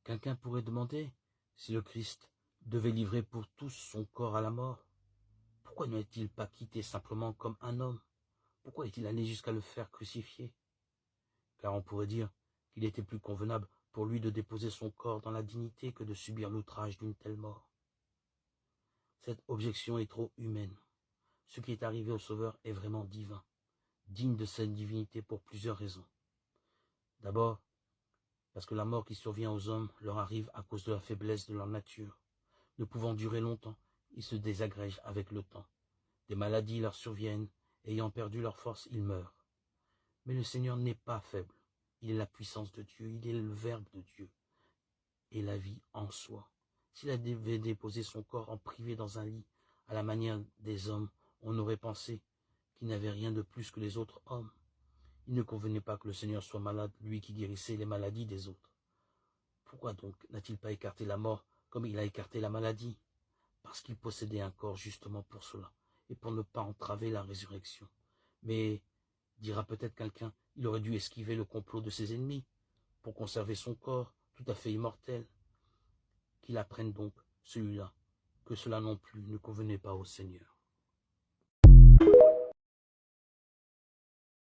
Quelqu'un pourrait demander si le Christ devait livrer pour tous son corps à la mort. Pourquoi ne l'a-t-il pas quitté simplement comme un homme? Pourquoi est-il allé jusqu'à le faire crucifier? Car on pourrait dire qu'il était plus convenable pour lui de déposer son corps dans la dignité que de subir l'outrage d'une telle mort. Cette objection est trop humaine. Ce qui est arrivé au Sauveur est vraiment divin, digne de cette divinité pour plusieurs raisons. D'abord, parce que la mort qui survient aux hommes leur arrive à cause de la faiblesse de leur nature. Ne pouvant durer longtemps, ils se désagrègent avec le temps. Des maladies leur surviennent, et ayant perdu leur force, ils meurent. Mais le Seigneur n'est pas faible. Il est la puissance de Dieu, il est le Verbe de Dieu, et la vie en soi. S'il avait déposé son corps en privé dans un lit, à la manière des hommes, on aurait pensé qu'il n'avait rien de plus que les autres hommes. Il ne convenait pas que le Seigneur soit malade, lui qui guérissait les maladies des autres. Pourquoi donc n'a-t-il pas écarté la mort comme il a écarté la maladie? Parce qu'il possédait un corps justement pour cela, et pour ne pas entraver la résurrection. Mais, dira peut-être quelqu'un, il aurait dû esquiver le complot de ses ennemis, pour conserver son corps tout à fait immortel. Qu'il apprenne donc, celui-là, que cela non plus ne convenait pas au Seigneur.